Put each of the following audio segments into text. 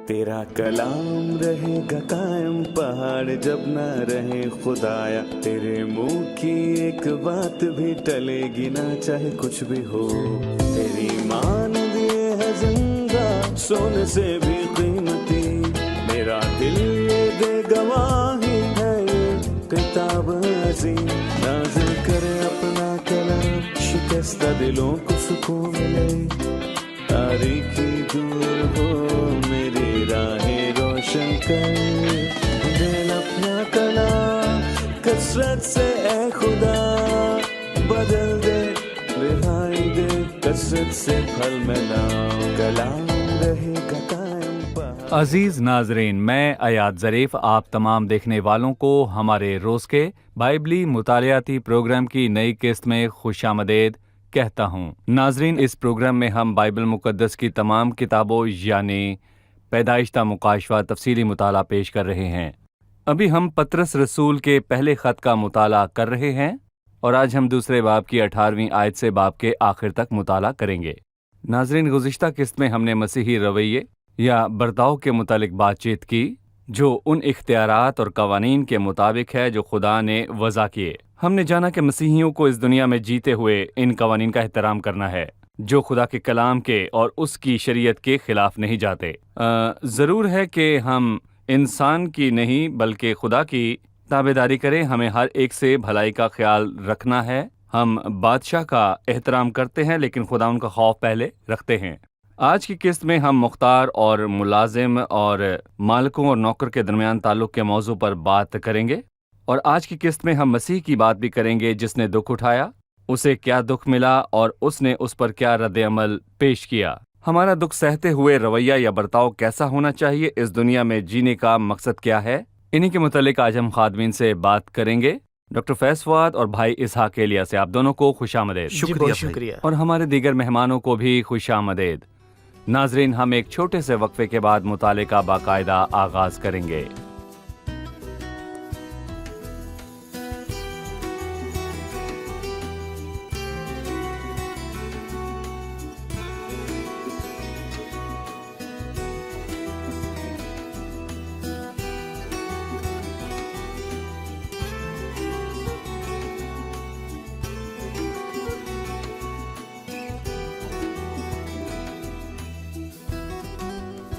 तेरा कलाम रहेगा कायम पहाड़ जब ना रहे खुदाया, तेरे मुंह की एक बात भी टलेगी ना चाहे कुछ भी हो। तेरी मान दिए है जिंदा सोने से भी कीमती, मेरा दिल ये दे गवाही है ये किताब अजीम। नाज़िल करे अपना कलाम, शिकस्ता दिलों को सुकून मिले, तारीखी दूर हो मेरी राहें रोशन कर। दिल अपना कलाम कसरत से ए खुदा बदल दे, रिहाई दे कसरत से फल मिला, कलाम रहेगा कायम पहाड़। अजीज नाजरीन, मैं अयाद ज़रीफ आप तमाम देखने वालों को हमारे रोज़ के बाइबली मुतालियाती प्रोग्राम की नई किस्त में खुशामदीद कहता हूँ। नाजरीन, इस प्रोग्राम में हम बाइबल मुकद्दस की तमाम किताबों यानी पैदाइश ता मुकाशवा तफसीली मुताला पेश कर रहे हैं। अभी हम पतरस रसूल के पहले ख़त का मुताला कर रहे हैं और आज हम दूसरे बाब की 18वीं आयत से बाब के आखिर तक मुताला करेंगे। नाजरीन, गुज़िश्ता किस्त में हमने मसीही रवैये या बर्ताव के मुतालिक बातचीत की जो उन इख्तियारात और कवानीन के मुताबिक है जो खुदा ने वज़ा किए। हमने जाना कि मसीहियों को इस दुनिया में जीते हुए इन कवानीन का एहतराम करना है जो खुदा के कलाम के और उसकी शरीयत के खिलाफ नहीं जाते। ज़रूर है कि हम इंसान की नहीं बल्कि खुदा की ताबेदारी करें। हमें हर एक से भलाई का ख्याल रखना है। हम बादशाह का एहतराम करते हैं लेकिन खुदा उनका खौफ पहले रखते हैं। आज की किस्त में हम मुख्तार और मुलाजिम और मालिकों और नौकर के दरमियान ताल्लुक़ के मौजू पर बात करेंगे और आज की किस्त में हम मसीह की बात भी करेंगे जिसने दुख उठाया, उसे क्या दुख मिला और उसने उस पर क्या रद्द अमल पेश किया। हमारा दुख सहते हुए रवैया या बर्ताव कैसा होना चाहिए, इस दुनिया में जीने का मकसद क्या है, इन्हीं के मुतालिक आज हम खादमीन से बात करेंगे। डॉक्टर फैज़ फवाद और भाई इसहाक एलिया से आप दोनों को खुशामदीद। शुक्रिया। और हमारे दीगर मेहमानों को भी खुशामदीद। नाजरीन, हम एक छोटे से वक्फे के बाद मुताले का बाकायदा आगाज करेंगे।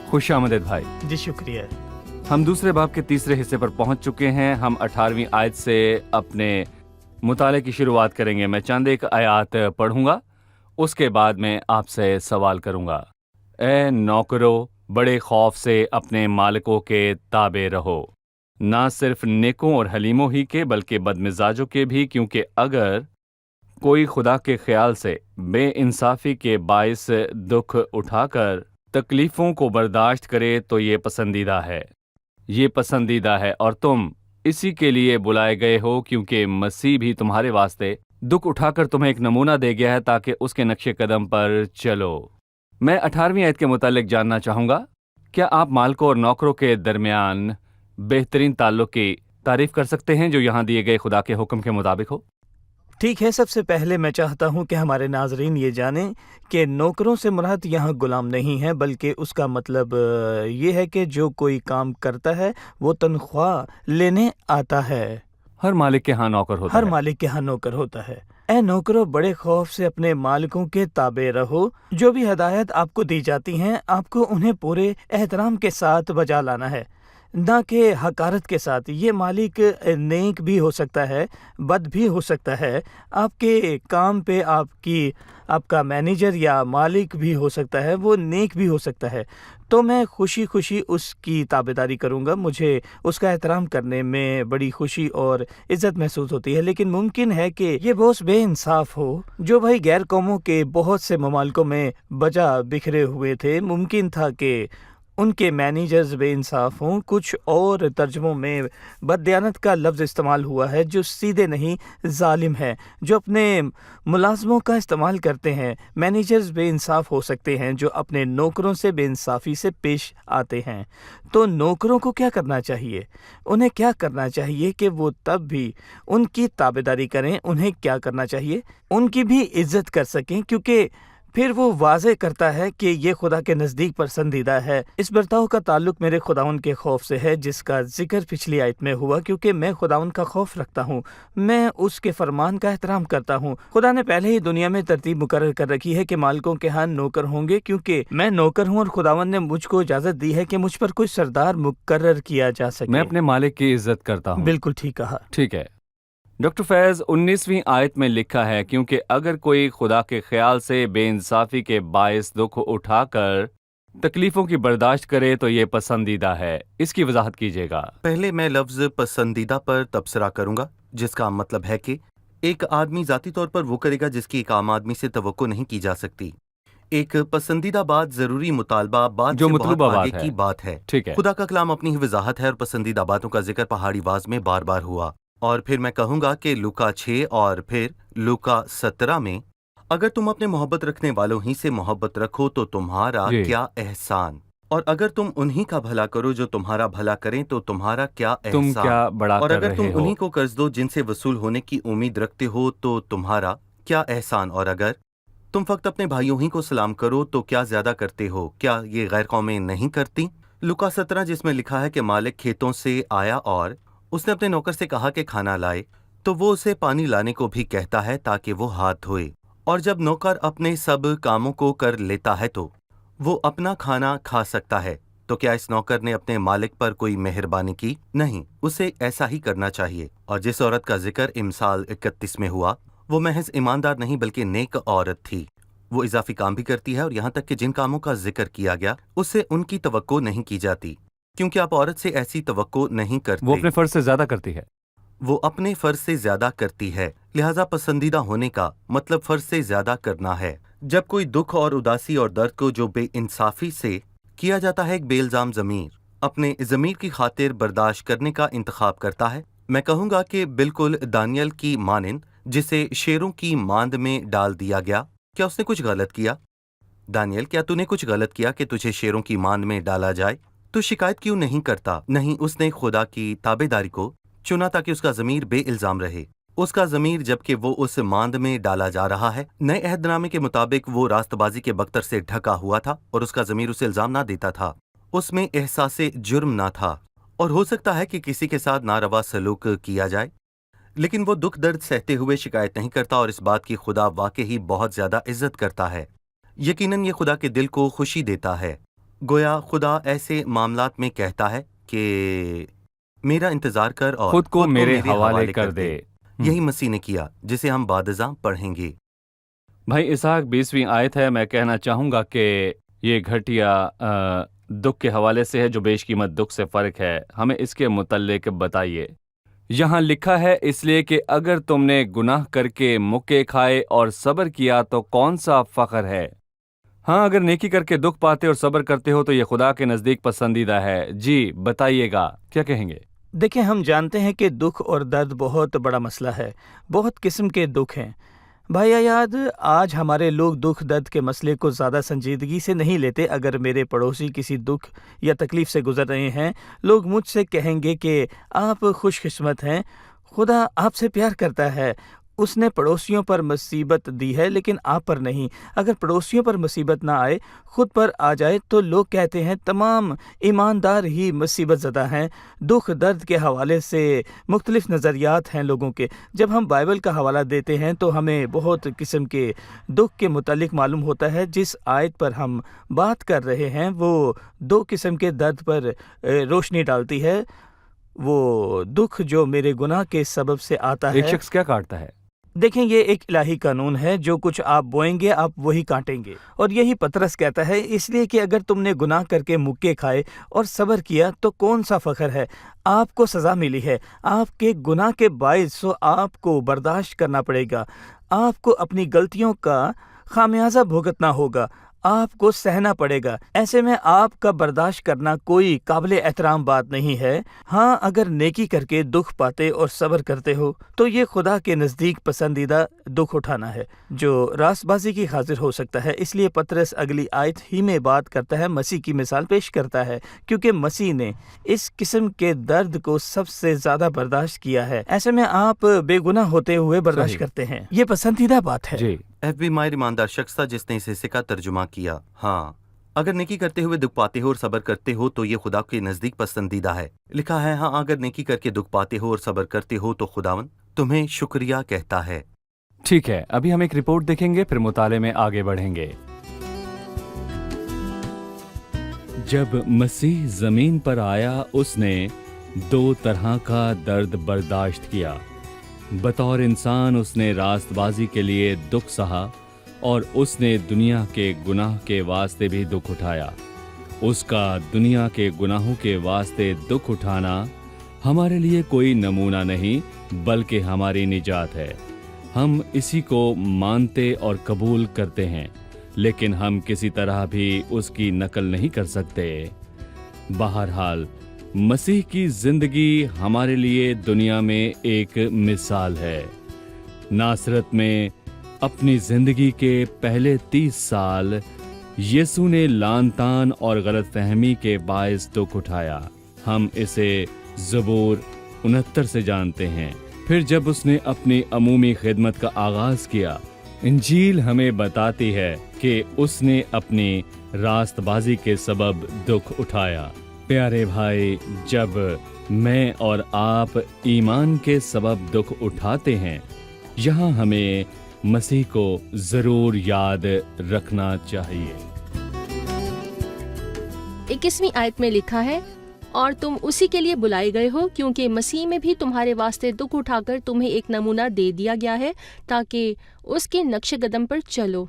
खुशामदीद भाई। जी शुक्रिया। हम दूसरे बाब के तीसरे हिस्से पर पहुंच चुके हैं। हम 18वीं आयत से अपने मुताले की शुरुआत करेंगे। मैं चंद एक आयत पढ़ूंगा, उसके बाद में आपसे सवाल करूंगा। ए नौकरो, बड़े खौफ से अपने मालिकों के ताबे रहो, ना सिर्फ नेकों और हलीमों ही के बल्कि बदमिजाजों के भी, क्योंकि अगर कोई खुदा के ख्याल से बेइंसाफी के बाइस दुख उठाकर तकलीफ़ों को बर्दाश्त करे तो ये पसंदीदा है और तुम इसी के लिए बुलाए गए हो, क्योंकि मसीह भी तुम्हारे वास्ते दुख उठाकर तुम्हें एक नमूना दे गया है ताकि उसके नक्शे कदम पर चलो। मैं 18वीं आयत के मुतालिक जानना चाहूँगा, क्या आप मालिकों और नौकरों के दरमियान बेहतरीन ताल्लुक़ की तारीफ़ कर सकते हैं जो यहाँ दिए गए खुदा के हुक्म के मुताबिक हो? ठीक है, सबसे पहले मैं चाहता हूं कि हमारे नाजरीन ये जानें कि नौकरों से मुराद यहाँ गुलाम नहीं है, बल्कि उसका मतलब ये है कि जो कोई काम करता है वो तनख्वाह लेने आता है। हर मालिक के यहाँ नौकर होता है। हर मालिक के यहाँ नौकर होता है। ए नौकरों, बड़े खौफ से अपने मालिकों के ताबे रहो। जो भी हदायत आपको दी जाती हैं आपको उन्हें पूरे एहतराम के साथ बजा लाना है, ना कि हकारत के साथ। ये मालिक नेक भी हो सकता है, बद भी हो सकता है। आपके काम पे आपका मैनेजर या मालिक भी हो सकता है, वो नेक भी हो सकता है। तो मैं खुशी खुशी उसकी ताबेदारी करूँगा। मुझे उसका एहतराम करने में बड़ी खुशी और इज़्ज़त महसूस होती है। लेकिन मुमकिन है कि ये बॉस बेइंसाफ हो जो भाई गैर कौमों के बहुत से ममालिकों में बजा बिखरे हुए थे। मुमकिन था कि उनके मैनेजर्स बेइंसाफ हों। कुछ और तर्जुमों में बददियानत का लफ्ज़ इस्तेमाल हुआ है जो सीधे नहीं जालिम है, जो अपने मुलाजमों का इस्तेमाल करते हैं। मैनेजर्स बेइंसाफ हो सकते हैं जो अपने नौकरों से बेइंसाफ़ी से पेश आते हैं। तो नौकरों को क्या करना चाहिए? उन्हें क्या करना चाहिए कि वो तब भी उनकी ताबेदारी करें। उन्हें क्या करना चाहिए? उनकी भी इज़्ज़त कर सकें, क्योंकि پھر وہ واضح کرتا ہے کہ یہ خدا کے نزدیک پسندیدہ ہے۔ اس برتاؤ کا تعلق میرے خداوند کے خوف سے ہے جس کا ذکر پچھلی آیت میں ہوا، کیونکہ میں خداوند کا خوف رکھتا ہوں، میں اس کے فرمان کا احترام کرتا ہوں۔ خدا نے پہلے ہی دنیا میں ترتیب مقرر کر رکھی ہے کہ مالکوں کے ہاں نوکر ہوں گے، کیونکہ میں نوکر ہوں اور خداوند نے مجھ کو اجازت دی ہے کہ مجھ پر کوئی سردار مقرر کیا جا سکے۔ میں اپنے مالک کی عزت کرتا ہوں۔ بالکل ٹھیک کہا۔ ٹھیک ہے ڈاکٹر فیض، 19ویں آیت میں لکھا ہے کیونکہ اگر کوئی خدا کے خیال سے بے انصافی کے باعث دکھ اٹھا کر تکلیفوں کی برداشت کرے تو یہ پسندیدہ ہے۔ اس کی وضاحت کیجیے گا۔ پہلے میں لفظ پسندیدہ پر تبصرہ کروں گا، جس کا مطلب ہے کہ ایک آدمی ذاتی طور پر وہ کرے گا جس کی ایک عام آدمی سے توقع نہیں کی جا سکتی۔ ایک پسندیدہ بات ضروری مطالبہ بات جو سے مطلوبہ بہت آگے بات ہے۔ کی بات ہے۔ ٹھیک ہے، خدا کا کلام اپنی ہی وضاحت ہے اور پسندیدہ باتوں کا ذکر پہاڑی واز میں بار بار ہوا۔ اور پھر میں کہوں گا کہ لوکا 6 اور پھر لوکا 17 میں اگر تم اپنے محبت رکھنے والوں ہی سے محبت رکھو تو تمہارا جی۔ کیا احسان، اور اگر تم انہی کا بھلا کرو جو تمہارا بھلا کریں تو تمہارا کیا تم احسان، کیا بڑا اور کر اگر رہے تم ہو؟ انہی کو قرض دو جن سے وصول ہونے کی امید رکھتے ہو تو تمہارا کیا احسان، اور اگر تم فقط اپنے بھائیوں ہی کو سلام کرو تو کیا زیادہ کرتے ہو، کیا یہ غیر قومیں نہیں کرتی؟ لوکا 17 جس میں لکھا ہے کہ مالک کھیتوں سے آیا اور اس نے اپنے نوکر سے کہا کہ کھانا لائے، تو وہ اسے پانی لانے کو بھی کہتا ہے تاکہ وہ ہاتھ دھوئے، اور جب نوکر اپنے سب کاموں کو کر لیتا ہے تو وہ اپنا کھانا کھا سکتا ہے۔ تو کیا اس نوکر نے اپنے مالک پر کوئی مہربانی کی؟ نہیں، اسے ایسا ہی کرنا چاہیے۔ اور جس عورت کا ذکر امثال 31 میں ہوا وہ محض ایماندار نہیں بلکہ نیک عورت تھی۔ وہ اضافی کام بھی کرتی ہے، اور یہاں تک کہ جن کاموں کا ذکر کیا گیا اس سے ان کی توقع نہیں کی جاتی، کیونکہ آپ عورت سے ایسی توقع نہیں کرتے۔ وہ اپنے فرض سے زیادہ کرتی ہے۔ وہ اپنے فرض سے زیادہ کرتی ہے، لہذا پسندیدہ ہونے کا مطلب فرض سے زیادہ کرنا ہے۔ جب کوئی دکھ اور اداسی اور درد کو جو بے انصافی سے کیا جاتا ہے ایک بے الزام ضمیر اپنے ضمیر کی خاطر برداشت کرنے کا انتخاب کرتا ہے، میں کہوں گا کہ بالکل دانیل کی مانند جسے شیروں کی ماند میں ڈال دیا گیا۔ کیا اس نے کچھ غلط کیا؟ دانیل، کیا تو نے کچھ غلط کیا کہ تجھے شیروں کی ماند میں ڈالا جائے؟ تو شکایت کیوں نہیں کرتا؟ نہیں، اس نے خدا کی تابع داری کو چنا تاکہ اس کا ضمیر بے الزام رہے۔ اس کا ضمیر جبکہ وہ اس ماند میں ڈالا جا رہا ہے، نئے عہد نامے کے مطابق وہ راست بازی کے بختر سے ڈھکا ہوا تھا اور اس کا ضمیر اسے الزام نہ دیتا تھا، اس میں احساس جرم نہ تھا، اور ہو سکتا ہے کہ کسی کے ساتھ ناروا سلوک کیا جائے، لیکن وہ دکھ درد سہتے ہوئے شکایت نہیں کرتا، اور اس بات کی خدا واقعی بہت زیادہ عزت کرتا ہے۔ یقیناً یہ خدا کے دل کو خوشی دیتا ہے۔ گویا خدا ایسے معاملات میں کہتا ہے کہ میرا انتظار کر اور خود کو میرے حوالے کر دے۔ یہی مسیح نے کیا، جسے ہم بعد ازاں پڑھیں گے۔ بھائی اسحاق 20ویں آیت ہے، میں کہنا چاہوں گا کہ یہ گھٹیا دکھ کے حوالے سے ہے جو بیش قیمت دکھ سے فرق ہے، ہمیں اس کے متعلق بتائیے۔ یہاں لکھا ہے اس لیے کہ اگر تم نے گناہ کر کے مکے کھائے اور صبر کیا تو کون سا فخر ہے؟ ہاں، اگر نیکی کر کے دکھ پاتے اور صبر کرتے ہو تو یہ خدا کے نزدیک پسندیدہ ہے۔ جی بتائیے گا، کیا کہیں گے؟ دیکھیں، ہم جانتے ہیں کہ دکھ اور درد بہت بڑا مسئلہ ہے، بہت قسم کے دکھ ہیں۔ بھائی یاد، آج ہمارے لوگ دکھ درد کے مسئلے کو زیادہ سنجیدگی سے نہیں لیتے۔ اگر میرے پڑوسی کسی دکھ یا تکلیف سے گزر رہے ہیں، لوگ مجھ سے کہیں گے کہ آپ خوش قسمت ہیں، خدا آپ سے پیار کرتا ہے، اس نے پڑوسیوں پر مصیبت دی ہے لیکن آپ پر نہیں۔ اگر پڑوسیوں پر مصیبت نہ آئے، خود پر آ جائے تو لوگ کہتے ہیں تمام ایماندار ہی مصیبت زدہ ہیں۔ دکھ درد کے حوالے سے مختلف نظریات ہیں لوگوں کے۔ جب ہم بائبل کا حوالہ دیتے ہیں تو ہمیں بہت قسم کے دکھ کے متعلق معلوم ہوتا ہے۔ جس آیت پر ہم بات کر رہے ہیں وہ دو قسم کے درد پر روشنی ڈالتی ہے۔ وہ دکھ جو میرے گناہ کے سبب سے آتا ہے۔ ایک شخص کیا کاٹتا ہے؟ دیکھیں، یہ ایک الہی قانون ہے، جو کچھ آپ بوئیں گے آپ وہی کاٹیں گے، اور یہی پطرس کہتا ہے، اس لیے کہ اگر تم نے گناہ کر کے مکے کھائے اور صبر کیا تو کون سا فخر ہے؟ آپ کو سزا ملی ہے آپ کے گناہ کے باعث، سو آپ کو برداشت کرنا پڑے گا، آپ کو اپنی غلطیوں کا خامیازہ بھگتنا ہوگا، آپ کو سہنا پڑے گا۔ ایسے میں آپ کا برداشت کرنا کوئی قابل احترام بات نہیں ہے۔ ہاں، اگر نیکی کر کے دکھ پاتے اور صبر کرتے ہو تو یہ خدا کے نزدیک پسندیدہ دکھ اٹھانا ہے جو راست بازی کی خاطر ہو سکتا ہے۔ اس لیے پطرس اگلی آیت ہی میں بات کرتا ہے، مسیح کی مثال پیش کرتا ہے، کیونکہ مسیح نے اس قسم کے درد کو سب سے زیادہ برداشت کیا ہے۔ ایسے میں آپ بے گناہ ہوتے ہوئے برداشت صحیح۔ کرتے ہیں، یہ پسندیدہ بات ہے۔ جی FB मायर ईमानदार शख्स था जिसने इस हिस्से का तर्जुमा किया। हाँ, अगर नेकी करते हुए दुख पाते हो और सब्र करते हो तो ये खुदा के नज़दीक पसंदीदा है। लिखा है, हाँ, अगर नेकी करके दुख पाते हो और सब्र करते हो तो खुदावन तुम्हें शुक्रिया कहता है। ठीक है, अभी हम एक रिपोर्ट देखेंगे, फिर मुताले में आगे बढ़ेंगे। जब मसीह जमीन पर आया उसने 2 तरह का दर्द बर्दाश्त किया। बतौर इंसान उसने रास्तबाजी के लिए दुख सहा और उसने दुनिया के गुनाह के वास्ते भी दुख उठाया। उसका दुनिया के गुनाहों के वास्ते दुख उठाना हमारे लिए कोई नमूना नहीं बल्कि हमारी निजात है। हम इसी को मानते और कबूल करते हैं, लेकिन हम किसी तरह भी उसकी नकल नहीं कर सकते। बहरहाल मसीह की जिंदगी हमारे लिए दुनिया में एक मिसाल है। नासरत में अपनी जिंदगी के पहले 30 साल यीशु ने लानतान और गलतफहमी के बायस दुख उठाया। हम इसे ज़बूर 69 से जानते हैं। फिर जब उसने अपनी अमूमी खिदमत का आगाज किया, इंजील हमें बताती है कि उसने अपनी रास्तबाजी के सबब दुख उठाया। प्यारे भाई, जब मैं और आप ईमान के सबब दुख उठाते हैं, यहाँ हमें मसीह को जरूर याद रखना चाहिए। 21वीं आयत में लिखा है, और तुम उसी के लिए बुलाए गए हो क्योंकि मसीह में भी तुम्हारे वास्ते दुख उठाकर तुम्हें एक नमूना दे दिया गया है ताकि उसके नक्शे कदम पर चलो।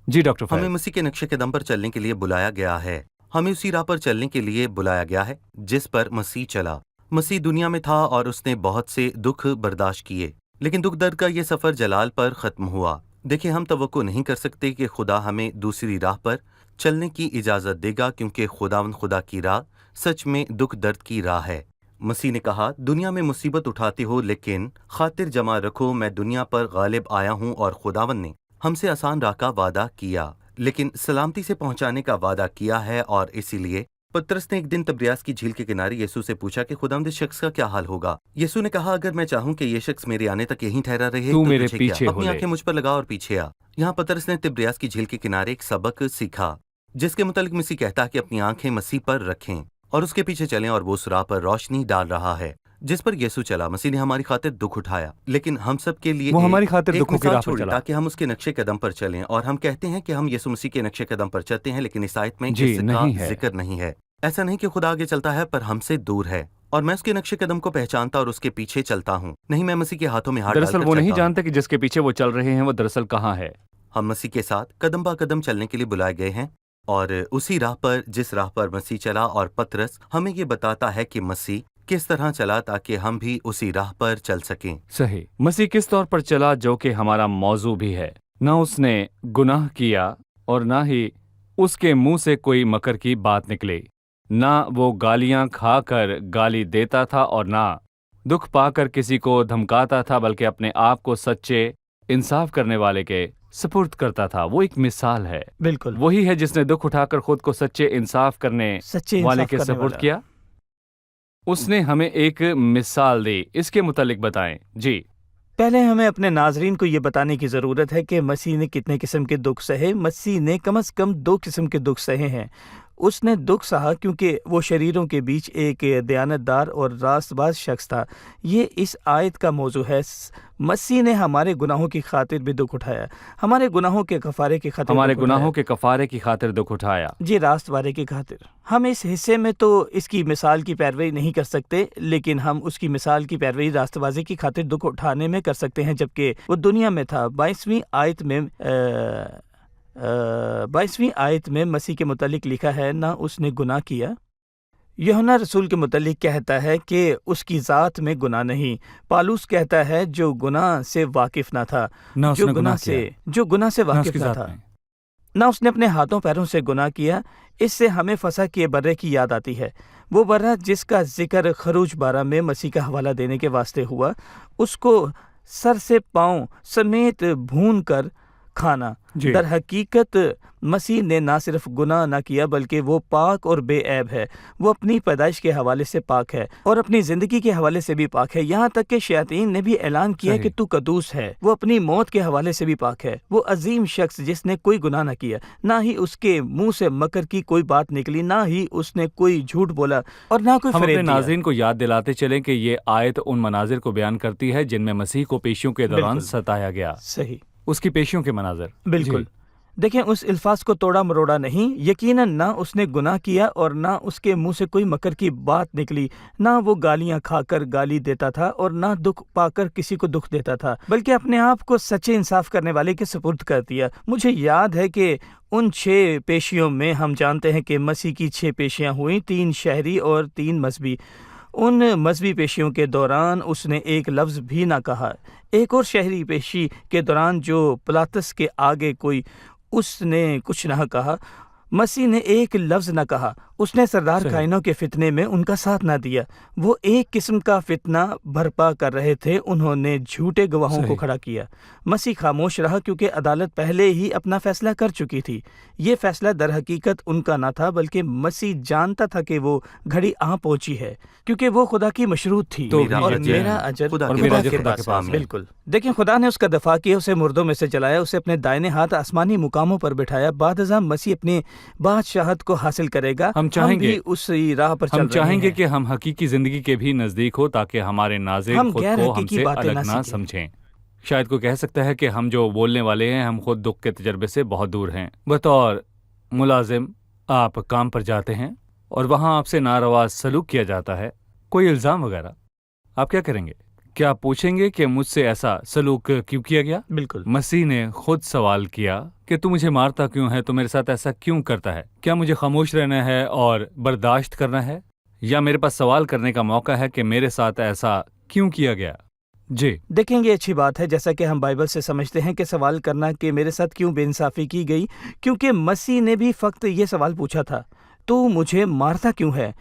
जी डॉक्टर फैज। हमें मसीह के नक्शे कदम पर चलने के लिए बुलाया गया है। हमें उसी राह पर चलने के लिए बुलाया गया है जिस पर मसीह चला। मसीह दुनिया में था और उसने बहुत से दुख बर्दाश्त किए, लेकिन दुख दर्द का ये सफर जलाल पर खत्म हुआ। देखिए, हम तवक्को नहीं कर सकते कि खुदा हमें दूसरी राह पर चलने की इजाजत देगा, क्योंकि खुदावंद खुदा की राह सच में दुख दर्द की राह है। मसीह ने कहा, दुनिया में मुसीबत उठाते हो, लेकिन खातिर जमा रखो, मैं दुनिया पर गालिब आया हूँ। और खुदावंद ने हमसे आसान राह का वादा किया, लेकिन सलामती से पहुंचाने का वादा किया है। और इसीलिए पतरस ने एक दिन तिब्रियास की झील के किनारे यीशु से पूछा कि खुदावंद इस शख्स का क्या हाल होगा। यीशु ने कहा, अगर मैं चाहूं कि ये शख्स मेरे आने तक यहीं ठहरा रहे तू तो मेरे तुझे पीछे क्या? हो अपनी ले। आंखें मुझ पर लगा और पीछे आ। यहाँ पतरस ने तिब्रियास की झील के किनारे एक सबक सीखा, जिसके मुतालिक मसीह कहता है कि अपनी आंखें मसीह पर रखें और उसके पीछे चलें, और वो उस राह पर रोशनी डाल रहा है जिस पर यीशु चला। मसीह ने हमारी खातिर दुख उठाया, लेकिन हम सब के लिए वो हमारी खातिर एक दुखों की मिसाल राह पर छोड़ी चला। ताकि हम उसके नक्शे कदम पर चलें। और हम कहते हैं कि हम यीशु मसीह के नक्शे कदम पर चलते हैं, लेकिन इस आयत में जी, इसका नहीं है। जिक्र नहीं है। ऐसा नहीं कि खुदा आगे चलता है पर हमसे दूर है, और मैं उसके नक्शे कदम को पहचानता और उसके पीछे चलता हूँ। नहीं, मैं मसीह के हाथों में हाथ दरअसल डालकर वो नहीं चलता हूँ। जानते कि जिसके पीछे वो चल रहे हैं वो दरअसल कहाँ है। हम मसीह के साथ कदम बा कदम चलने के लिए बुलाए गए हैं, और उसी राह पर जिस राह पर मसीह चला। और पतरस हमें ये बताता है कि मसीह किस तरह चला ताकि हम भी उसी राह पर चल सकें। सही, मसीह किस तौर पर चला, जो कि हमारा मौजू भी है। ना उसने गुनाह किया और ना ही उसके मुंह से कोई मकर की बात निकली। ना वो गालियां खाकर गाली देता था और ना दुख पाकर किसी को धमकाता था, बल्कि अपने आप को सच्चे इंसाफ करने वाले के सुपुर्द करता था। वो एक मिसाल है। बिल्कुल वही है जिसने दुख उठाकर खुद को सच्चे इंसाफ करने सच्चे वाले इंसाफ के करने सुपुर्द वाला। किया। उसने हमें एक मिसाल दी। इसके मुतालिक बताएं। जी। पहले हमें अपने नाजरीन को ये बताने की ज़रूरत है कि मसीह ने कितने किस्म के दुख सहे। मसीह ने कम से कम 2 किस्म के दुख सहे हैं। उसने दुख सहा क्योंकि वो शरीरों के बीच एक दयानतदार और रास्तबाज शख्स था। ये इस आयत का मौजू है। मसीह ने हमारे गुनाहों की खातिर भी दुख उठाया, हमारे गुनाहों के कफारे की खातिर हमारे दुख गुनाहों उठाया। के कफारे की खातिर दुख उठाया। जी, रास्तबारे की खातिर। हम इस हिस्से में तो इसकी मिसाल की पैरवी नहीं कर सकते, लेकिन हम उसकी मिसाल की पैरवी रास्तबाजी की खातिर दुख उठाने में कर सकते हैं, जबकि वो दुनिया में था। 22वीं आयत में मसीह के मुतालिक लिखा है, ना उसने गुनाह किया। यूहन्ना रसूल के मुतालिक कहता है कि उसकी ज़ात में गुनाह नहीं। पालूस कहता है जो गुनाह से वाकिफ ना था, ना जो उसने गुनाह से ना वाकिफ उसकी ना ज़ात था, में। ना उसने अपने हाथों पैरों से गुनाह किया। इससे हमें फसा किए बर्रे की याद आती है। वो बर्रा जिसका जिक्र खरूज 12 में मसीह का हवाला देने के वास्ते हुआ, उसको सर से पाँव समेत भून कर کھانا۔ جی در حقیقت مسیح نے نہ صرف گناہ نہ کیا بلکہ وہ پاک اور بے عیب ہے۔ وہ اپنی پیدائش کے حوالے سے پاک ہے اور اپنی زندگی کے حوالے سے بھی پاک ہے، یہاں تک کہ شیاطین نے بھی اعلان کیا صحیح۔ کہ تو قدوس ہے۔ وہ اپنی موت کے حوالے سے بھی پاک ہے۔ وہ عظیم شخص جس نے کوئی گناہ نہ کیا، نہ ہی اس کے منہ سے مکر کی کوئی بات نکلی، نہ ہی اس نے کوئی جھوٹ بولا اور نہ کوئی ہم اپنے فریب دیا۔ ناظرین کو یاد دلاتے چلیں کہ یہ آیت ان مناظر کو بیان کرتی ہے جن میں مسیح کو پیشیوں کے دوران بالکل۔ ستایا گیا، صحیح، اس کی پیشیوں کے مناظر۔ بالکل۔ جی دیکھیں اس الفاظ کو توڑا مروڑا نہیں، یقیناً نہ اس نے گناہ کیا اور نہ اس کے منہ سے کوئی مکر کی بات نکلی، نہ وہ گالیاں کھا کر گالی دیتا تھا اور نہ دکھ پا کر کسی کو دکھ دیتا تھا، بلکہ اپنے آپ کو سچے انصاف کرنے والے کے سپرد کر دیا۔ مجھے یاد ہے کہ ان 6 پیشیوں میں ہم جانتے ہیں کہ مسیح کی 6 پیشیاں ہوئیں، 3 شہری اور 3 مذہبی۔ ان مذہبی پیشیوں کے دوران اس نے ایک لفظ بھی نہ کہا۔ ایک اور شہری پیشی کے دوران جو پلاطس کے آگے کوئی اس نے کچھ نہ کہا، مسیح نے ایک لفظ نہ کہا۔ اس نے سردار صحیح۔ کائنوں کے فتنے میں ان کا ساتھ نہ دیا۔ وہ ایک قسم کا فتنہ برپا کر رہے تھے، انہوں نے جھوٹے گواہوں کو صحیح۔ کھڑا کیا۔ مسیح خاموش رہا کیونکہ عدالت پہلے ہی اپنا فیصلہ کر چکی تھی۔ یہ فیصلہ در حقیقت ان کا نہ تھا بلکہ مسیح جانتا تھا کہ وہ گھڑی آ پہنچی ہے، کیونکہ وہ خدا کی مشروط تھی تو اور اجر میرا اجر خدا اور کے میرا پاس اجر ہے۔ خدا کے پاس ہے۔ بالکل۔ دیکھیں خدا نے اس کا دفاع کیا، اسے مردوں میں سے جلایا، اسے اپنے دائنے ہاتھ آسمانی مقاموں پر بٹھایا۔ بعد ازاں مسیح اپنی بادشاہت کو حاصل کرے گا۔ ہم چاہیں گے بھی اسی راہ پر چل ہم رہے چاہیں گے ہیں۔ کہ ہم حقیقی زندگی کے بھی نزدیک ہو تاکہ ہمارے ناظرین ہم خود غیر کو ہم حقیقی سے باتیں الگ نہ نہ سیکھیں۔ سمجھیں۔ شاید کوئی کہہ سکتا ہے کہ ہم جو بولنے والے ہیں ہم خود دکھ کے تجربے سے بہت دور ہیں۔ بطور ملازم آپ کام پر جاتے ہیں اور وہاں آپ سے ناروا سلوک کیا جاتا ہے، کوئی الزام وغیرہ، آپ کیا کریں گے؟ کیا پوچھیں گے کہ مجھ سے ایسا سلوک کیوں کیا گیا؟ بالکل مسیح نے خود سوال کیا کہ تو مجھے مارتا کیوں ہے، تو میرے ساتھ ایسا کیوں کرتا ہے؟ کیا مجھے خاموش رہنا ہے اور برداشت کرنا ہے، یا میرے پاس سوال کرنے کا موقع ہے کہ میرے ساتھ ایسا کیوں کیا گیا؟ جی دیکھیں گے، اچھی بات ہے، جیسا کہ ہم بائبل سے سمجھتے ہیں کہ سوال کرنا کہ میرے ساتھ کیوں بے انصافی کی گئی، کیونکہ مسیح نے بھی فقط یہ سوال پوچھا تھا، تو مجھے مارتا کیوں ہے؟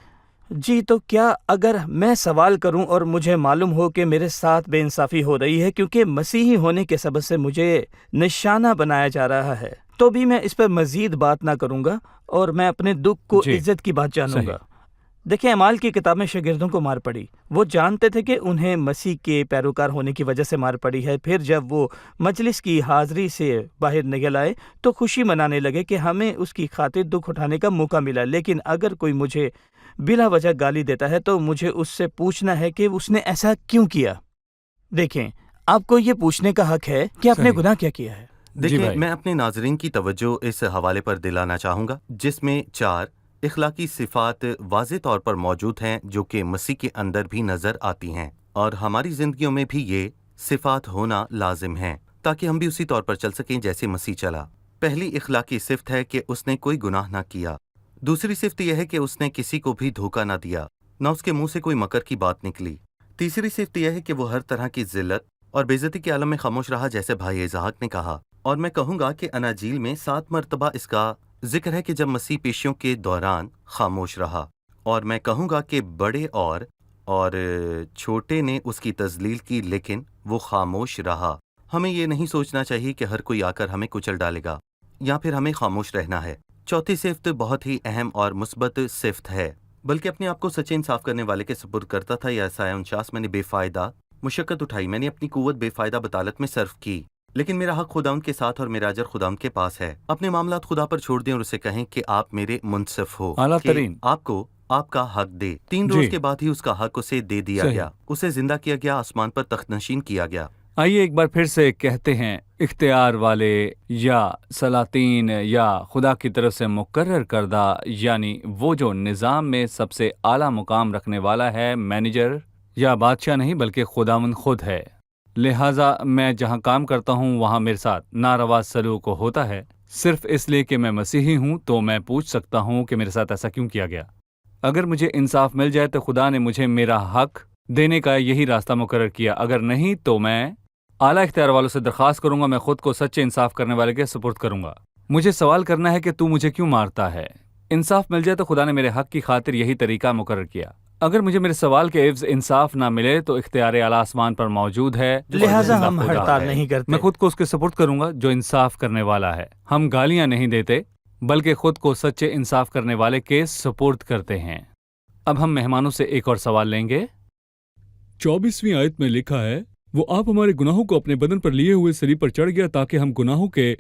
جی، تو کیا اگر میں سوال کروں اور مجھے معلوم ہو کہ میرے ساتھ بے انصافی ہو رہی ہے کیونکہ مسیحی ہونے کے سبب سے مجھے نشانہ بنایا جا رہا ہے، تو بھی میں اس پر مزید بات نہ کروں گا اور میں اپنے دکھ کو جی، عزت کی بات جانوں صحیح۔ گا۔ دیکھیں اعمال کی کتاب میں شاگردوں کو مار پڑی، وہ جانتے تھے کہ انہیں مسیح کے پیروکار ہونے کی وجہ سے مار پڑی ہے۔ پھر جب وہ مجلس کی حاضری سے باہر نکل آئے تو خوشی منانے لگے کہ ہمیں اس کی خاطر دکھ اٹھانے کا موقع ملا، لیکن اگر کوئی مجھے بلا وجہ گالی دیتا ہے تو مجھے اس سے پوچھنا ہے کہ اس نے ایسا کیوں کیا۔ دیکھیں آپ کو یہ پوچھنے کا حق ہے کہ آپ نے صحیح۔ گناہ کیا کیا ہے۔ دیکھیں بھائی۔ میں اپنے ناظرین کی توجہ اس حوالے پر دلانا چاہوں گا جس میں 4 اخلاقی صفات واضح طور پر موجود ہیں جو کہ مسیح کے اندر بھی نظر آتی ہیں، اور ہماری زندگیوں میں بھی یہ صفات ہونا لازم ہیں تاکہ ہم بھی اسی طور پر چل سکیں جیسے مسیح چلا۔ پہلی اخلاقی صفت ہے کہ اس نے کوئی گناہ نہ کیا۔ دوسری صفت یہ ہے کہ اس نے کسی کو بھی دھوکہ نہ دیا، نہ اس کے منہ سے کوئی مکر کی بات نکلی۔ تیسری صفت یہ ہے کہ وہ ہر طرح کی ذلت اور بے عزتی کے عالم میں خاموش رہا، جیسے بھائی اسحاق نے کہا۔ اور میں کہوں گا کہ اناجیل میں 7 مرتبہ اس کا ذکر ہے کہ جب مسیح پیشیوں کے دوران خاموش رہا، اور میں کہوں گا کہ بڑے اور چھوٹے نے اس کی تذلیل کی لیکن وہ خاموش رہا۔ ہمیں یہ نہیں سوچنا چاہیے کہ ہر کوئی آ کر ہمیں کچل ڈالے گا یا پھر ہمیں خاموش رہنا ہے۔ چوتھی صفت بہت ہی اہم اور مثبت صفت ہے، بلکہ اپنے آپ کو سچے انصاف کرنے والے کے سپرد کرتا تھا۔ یا عیسائیہ 49 میں نے بے فائدہ مشقت اٹھائی، میں نے اپنی قوت بے فائدہ بطالت میں صرف کی، لیکن میرا حق خدا ان کے ساتھ اور میرا اجر خدا ان کے پاس ہے۔ اپنے معاملات خدا پر چھوڑ دیں اور اسے کہیں کہ آپ میرے منصف ہو، اعلیٰ کہ ترین آپ کو آپ کا حق دے۔ 3 جی۔ روز کے بعد ہی اس کا حق اسے دے دیا صحیح۔ گیا، اسے زندہ کیا گیا، آسمان پر تخت نشین کیا گیا۔ آئیے ایک بار پھر سے کہتے ہیں، اختیار والے یا سلاطین یا خدا کی طرف سے مقرر کردہ، یعنی وہ جو نظام میں سب سے اعلیٰ مقام رکھنے والا ہے، مینیجر یا بادشاہ نہیں بلکہ خداوند خود ہے۔ لہٰذا میں جہاں کام کرتا ہوں وہاں میرے ساتھ ناروا سلوک ہوتا ہے، صرف اس لیے کہ میں مسیحی ہوں تو میں پوچھ سکتا ہوں کہ میرے ساتھ ایسا کیوں کیا گیا۔ اگر مجھے انصاف مل جائے تو خدا نے مجھے میرا حق دینے کا یہی راستہ مقرر کیا، اگر نہیں تو میں اعلیٰ اختیار والوں سے درخواست کروں گا، میں خود کو سچے انصاف کرنے والے کے سپرد کروں گا۔ مجھے سوال کرنا ہے کہ تو مجھے کیوں مارتا ہے۔ انصاف مل جائے تو خدا نے میرے حق کی خاطر یہی طریقہ مقرر کیا۔ अगर मुझे मेरे सवाल के एवज इंसाफ ना मिले तो इख्तियार आला आसमान पर मौजूद है, लिहाजा और हम जिंदा खुदा हड़ताल है। नहीं करते। मैं खुद को उसके सपुर्द करूंगा जो इंसाफ करने वाला है। हम गालियां नहीं देते बल्कि खुद को सच्चे इंसाफ करने वाले के सपुर्द करते हैं। अब हम मेहमानों से एक और सवाल लेंगे। 24वीं आयत में लिखा है, वो आप हमारे गुनाहों को अपने बदन पर लिए हुए सलीब पर चढ़ गया ताकि हम गुनाहों के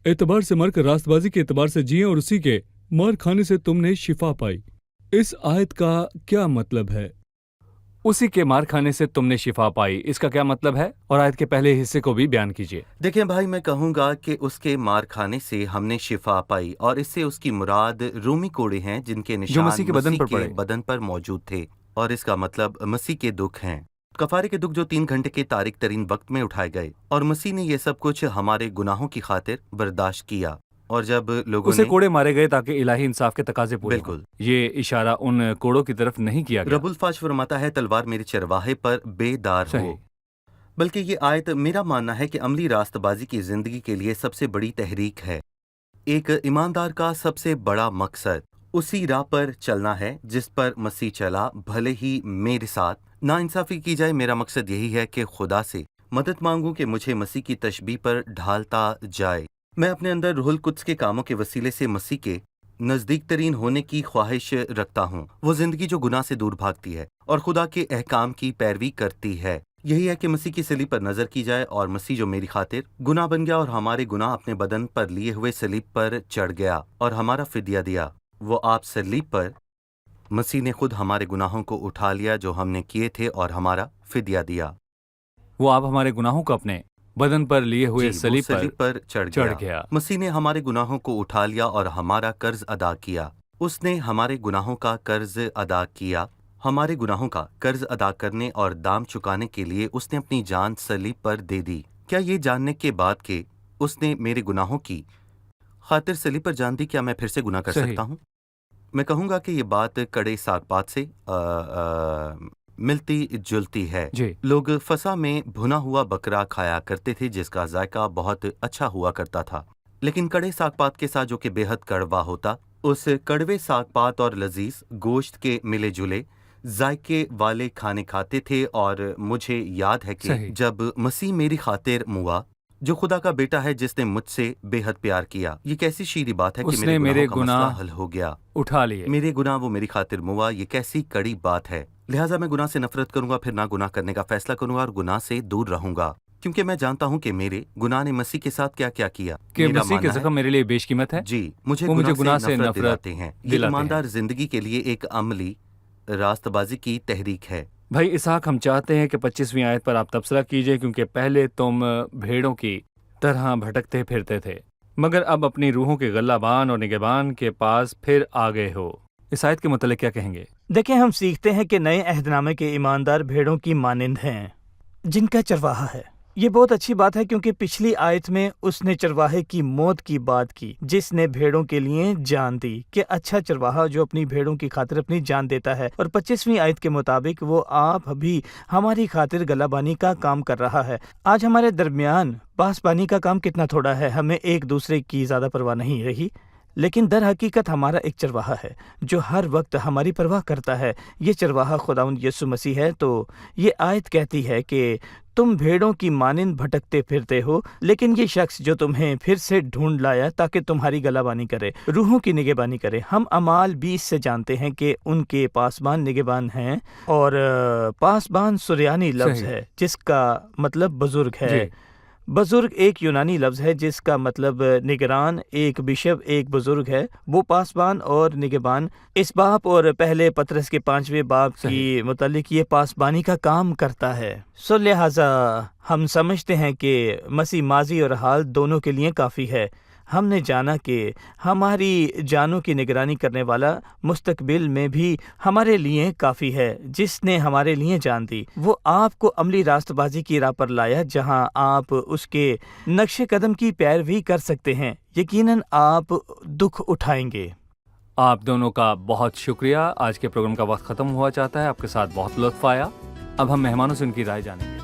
एतबार से मरकर रास्तबाजी के एतबार से जिएं, और उसी के मार खाने से तुमने शिफा पाई। इस आयत का क्या मतलब है? उसी के मार खाने से तुमने शिफा पाई, इसका क्या मतलब है? और आयत के पहले हिस्से को भी बयान कीजिए। देखिए भाई, मैं कहूँगा कि उसके मार खाने से हमने शिफा पाई, और इससे उसकी मुराद रूमी कोड़े हैं जिनके निशान मसीह के बदन पर पड़े। बदन पर मौजूद थे, और इसका मतलब मसीह के दुख हैं, कफारे के दुख जो 3 घंटे के तारीक तरीन वक्त में उठाए गए, और मसीह ने ये सब कुछ हमारे गुनाहों की खातिर बर्दाश्त किया। और जब लोगों उसे ने कोड़े मारे गए ताकि इलाही इंसाफ के तकाजे पूरे हों। बिल्कुल। ये इशारा उन कोड़ों की तरफ नहीं किया गया। रबुल फाश फरमाता है, तलवार मेरे चरवाहे पर बेदार सही। हो। बल्कि ये आयत मेरा मानना है कि अमली रास्तबाजी की जिंदगी के लिए सबसे बड़ी तहरीक है। एक ईमानदार का सबसे बड़ा मकसद उसी राह पर चलना है जिस पर मसीह चला, भले ही मेरे साथ नाइंसाफी की जाए। मेरा मकसद यही है कि खुदा से मदद मांगूं कि मुझे मसीह की तशबीह पर ढालता जाए। मैं अपने अंदर रूहुल कुद्स के कामों के वसीले से मसीह के नज़दीक तरीन होने की ख्वाहिश रखता हूँ। वो जिंदगी जो गुनाह से दूर भागती है और खुदा के अहकाम की पैरवी करती है। यही है कि मसीह की सलीब पर नजर की जाए, और मसीह जो मेरी खातिर गुनाह बन गया और हमारे गुनाह अपने बदन पर लिए हुए सलीब पर चढ़ गया और हमारा फिदिया दिया। वो आप सलीब पर मसीह ने खुद हमारे गुनाहों को उठा लिया जो हमने किए थे और हमारा फिदिया दिया। वो आप हमारे गुनाहों को अपने बदन पर लिए हुए वो सलीब पर चढ़ गया। मसीह ने हमारे गुनाहों को उठा लिया और हमारा कर्ज अदा किया। उसने हमारे गुनाहों का कर्ज अदा किया। हमारे गुनाहों का कर्ज अदा करने और दाम चुकाने के लिए उसने अपनी जान सलीब पर दे दी। क्या ये जानने के बाद कि उसने मेरे गुनाहों की खातिर सलीब पर जान दी, क्या मैं फिर से गुनाह कर सकता हूँ? मैं कहूँगा कि ये बात कड़े साग-पात से मिलती जुलती है। लोग फसा में भुना हुआ बकरा खाया करते थे जिसका जायका बहुत अच्छा हुआ करता था, लेकिन कड़े साग-पात के साथ जो कि बेहद कड़वा होता, उस कड़वे साग-पात और लजीज गोश्त के मिले जुले जायके वाले खाने खाते थे। और मुझे याद है कि जब मसीह मेरी खातिर मुआ, जो खुदा का बेटा है जिसने मुझसे बेहद प्यार किया, ये कैसी शीरी बात है कि मेरे गुनाह हल हो गया, उठा लिए मेरे गुनाह, वो मेरी खातिर मुआ। ये कैसी कड़ी बात है। लिहाजा मैं गुनाह से नफरत करूंगा, फिर ना गुनाह करने का फैसला करूंगा और गुनाह से दूर रहूंगा, क्योंकि मैं जानता हूँ कि मेरे गुनाह ने मसीह के साथ क्या क्या किया। कि मसीह के ज़ख्म मेरे लिए बेशकीमत है। जी, मुझे गुनाह से नफरत दिलाते हैं। ये ईमानदार जिंदगी के लिए एक अमली रास्तबाजी की तहरीक है। भाई इसहाक, हम चाहते हैं कि 25वीं आयत पर आप तबसरा कीजिए, क्योंकि पहले तुम भेड़ों की तरह भटकते फिरते थे, मगर अब अपनी रूहों के गल्लाबान और निगहबान के पास फिर आ गए हो। इस आयत के मुतालिक क्या कहेंगे? देखिए, हम सीखते हैं कि नए अहदनामे के ईमानदार भेड़ों की मानिंद हैं जिनका चरवाहा है। ये बहुत अच्छी बात है, क्योंकि पिछली आयत में उसने चरवाहे की मौत की बात की जिसने भेड़ों के लिए जान दी, कि अच्छा चरवाहा जो अपनी भेड़ों की खातिर अपनी जान देता है। और 25वीं आयत के मुताबिक वो आप भी हमारी खातिर गलाबानी का काम कर रहा है। आज हमारे दरमियान पासबानी का काम कितना थोड़ा है, हमें एक दूसरे की ज़्यादा परवाह नहीं रही, लेकिन दर हकीकत हमारा एक चरवाहा है जो हर वक्त हमारी परवाह करता है। ये चरवाहा खुदावंद यीशु मसीह है। तो ये आयत कहती है कि तुम भेड़ों की मानिंद भटकते फिरते हो, लेकिन ये शख्स जो तुम्हें फिर से ढूंढ लाया ताकि तुम्हारी गलाबानी करे, रूहों की निगहबानी करे। हम अमाल 20 से जानते हैं कि उनके पासबान निगहबान हैं, और पासबान सुरयानी लफ्ज़ है जिसका मतलब बुजुर्ग है। बुजुर्ग एक यूनानी लफ्ज़ है जिसका मतलब निगरान, एक बिशप एक बुजुर्ग है। वो पासबान और निगहबान इस बाप और पहले पतरस के 5वें बाप की मुतालिक ये पासबानी का काम करता है। सो लिहाजा हम समझते हैं कि मसीह माजी और हाल दोनों के लिए काफ़ी है। हमने जाना कि हमारी जानों की निगरानी करने वाला मुस्तकबिल में भी हमारे लिए काफ़ी है, जिसने हमारे लिए जान दी। वो आपको अमली रास्तबाजी की राह पर लाया जहां आप उसके नक्शे कदम की पैरवी कर सकते हैं। यकीनन आप दुख उठाएंगे। आप दोनों का बहुत शुक्रिया। आज के प्रोग्राम का वक्त ख़त्म हुआ चाहता है। आपके साथ बहुत लुत्फ़ आया। अब हम मेहमानों से उनकी राय जानेंगे।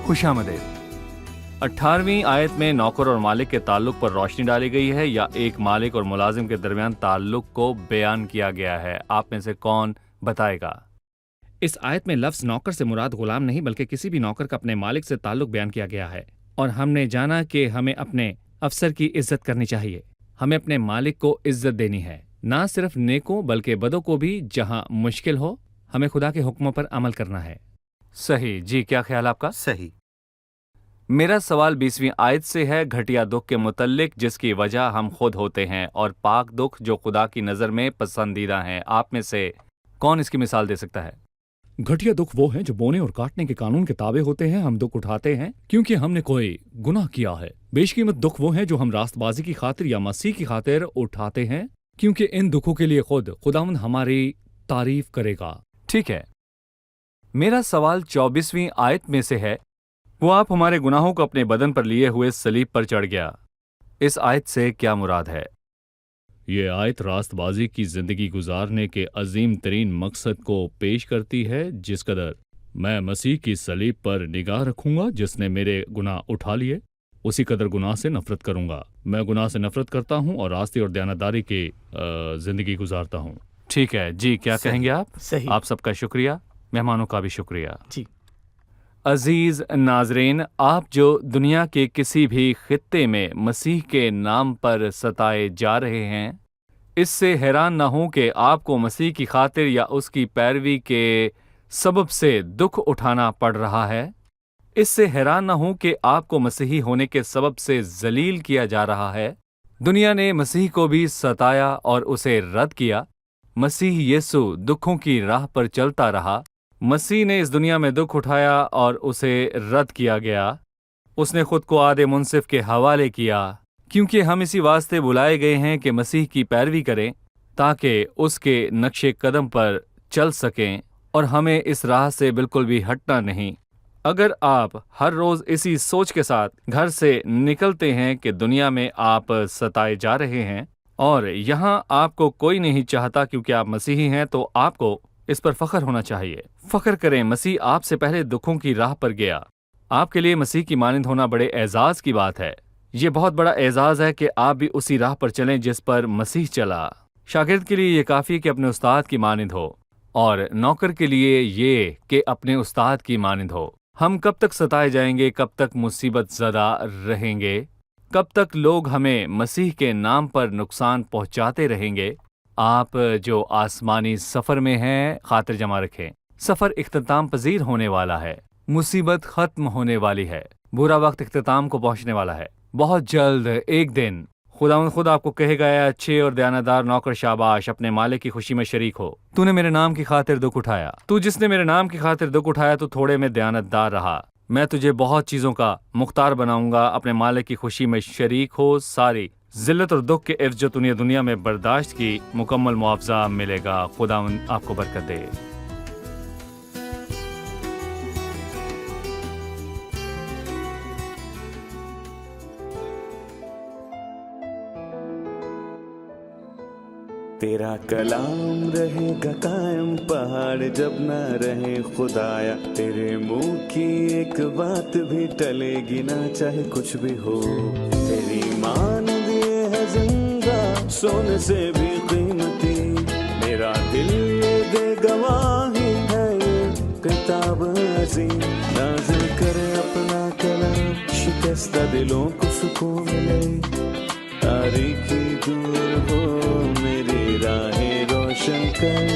खुश आमदेद। 18वीं आयत में नौकर और मालिक के ताल्लुक पर रोशनी डाली गई है या एक मालिक और मुलाजिम के दरमियान ताल्लुक को बयान किया गया है? आप में से कौन बताएगा? इस आयत में लफ्ज नौकर से मुराद गुलाम नहीं बल्कि किसी भी नौकर का अपने मालिक से ताल्लुक बयान किया गया है। और हमने जाना कि हमें अपने अफसर की इज्जत करनी चाहिए, हमें अपने मालिक को इज्जत देनी है, ना सिर्फ नेकों बल्कि बदों को भी। जहां मुश्किल हो हमें खुदा के हुक्मों पर अमल करना है। सही जी, क्या ख्याल आपका? सही। मेरा सवाल 20वीं आयत से है, घटिया दुख के मुतल्लिक जिसकी वजह हम खुद होते हैं, और पाक दुख जो खुदा की नज़र में पसंदीदा हैं। आप में से कौन इसकी मिसाल दे सकता है? घटिया दुख वो हैं जो बोने और काटने के कानून के ताबे होते हैं। हम दुख उठाते हैं क्योंकि हमने कोई गुनाह किया है। बेशकीमत दुख वो हैं जो हम रास्तबाजी की खातिर या मसीह की खातिर उठाते हैं, क्योंकि इन दुखों के लिए खुद खुदावंद हमारी तारीफ करेगा। ठीक है, मेरा सवाल 24वीं आयत में से है, वो आप हमारे गुनाहों को अपने बदन पर लिए हुए सलीब पर चढ़ गया। इस आयत से क्या मुराद है? ये आयत रास्तबाजी की जिंदगी गुजारने के अजीम तरीन मकसद को पेश करती है। जिस कदर मैं मसीह की सलीब पर निगाह रखूंगा जिसने मेरे गुनाह उठा लिए, उसी कदर गुनाह से नफरत करूंगा। मैं गुनाह से नफरत करता हूं और रास्ते और दयानतदारी की जिंदगी गुजारता हूं। ठीक है जी, क्या कहेंगे आप? सही। आप सबका शुक्रिया, मेहमानों का भी शुक्रिया जी। अजीज नाजरीन, आप जो दुनिया के किसी भी खित्ते में मसीह के नाम पर सताए जा रहे हैं, इससे हैरान न हो कि आपको मसीह की खातिर या उसकी पैरवी के सबब से दुख उठाना पड़ रहा है। इससे हैरान न हो कि आपको मसीही होने के सबब से जलील किया जा रहा है। दुनिया ने मसीह को भी सताया और उसे रद्द किया। मसीह यीशु दुखों की राह पर चलता रहा। मसीह ने इस दुनिया में दुख उठाया और उसे रद्द किया गया। उसने खुद को आधे मुंसिफ के हवाले किया, क्योंकि हम इसी वास्ते बुलाए गए हैं कि मसीह की पैरवी करें ताकि उसके नक्शे कदम पर चल सकें, और हमें इस राह से बिल्कुल भी हटना नहीं। अगर आप हर रोज़ इसी सोच के साथ घर से निकलते हैं कि दुनिया में आप सताए जा रहे हैं और यहाँ आपको कोई नहीं चाहता क्योंकि आप मसीही हैं, तो आपको इस पर फख्र होना चाहिए। फख्र करें, मसीह आपसे पहले दुखों की राह पर गया। आपके लिए मसीह की मानिंद होना बड़े एजाज की बात है। ये बहुत बड़ा एजाज है कि आप भी उसी राह पर चलें जिस पर मसीह चला। शागिर्द के लिए ये काफ़ी कि अपने उस्ताद की मानिंद हो, और नौकर के लिए ये कि अपने उस्ताद की मानिंद हो। हम कब तक सताए जाएंगे? कब तक मुसीबत ज़दा रहेंगे? कब तक लोग हमें मसीह के नाम पर नुकसान पहुंचाते रहेंगे? आप जो आसमानी सफ़र में हैं, खातिर जमा रखें। सफ़र इख्तिताम पजीर होने वाला है। मुसीबत ख़त्म होने वाली है। बुरा वक्त इख्तिताम को पहुंचने वाला है। बहुत जल्द एक दिन खुदावंद खुद आपको कहेगा, अच्छे और दयानतदार नौकर, शाबाश, अपने मालिक की खुशी में शरीक हो। तूने मेरे नाम की खातिर दुख उठाया। तू जिसने मेरे नाम की खातिर दुख उठाया, तो थोड़े में दयानतदार रहा। मैं तुझे बहुत चीज़ों का मुख्तार बनाऊंगा। अपने मालिक की खुशी में शरीक हो। सारी जिल्लत और दुख के इर्ज जो तूने दुनिया में बर्दाश्त की, मुकम्मल मुआवजा मिलेगा। खुदावंद आपको बरकत दे। तेरा कलाम रहेगा कायम, पहाड़ जब ना रहे खुदाया। तेरे मुंह की एक बात भी टलेगी ना, चाहे कुछ भी हो। तेरी मान दिए है जिंदा, सोने से भी कीमती। मेरा दिल ये दे गवाही है, ये किताब अज़ीम। नाज़िल करे अपना कलाम, शिकस्ता दिलों को सुकून मिले। तारीकी दूर हो, मेरी राहें रोशन कर।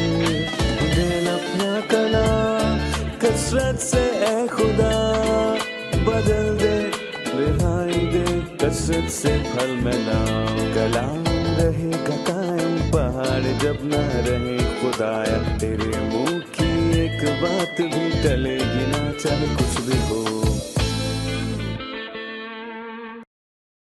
दिल अपना कलाम कसरत से ए खुदा बदल दे, रिहाई दे कसरत से फल मिलाओ। कलाम रहेगा कायम, पहाड़ जब ना रहे खुदाया। तेरे मुंह की एक बात भी टलेगी ना, चाहे कुछ भी हो।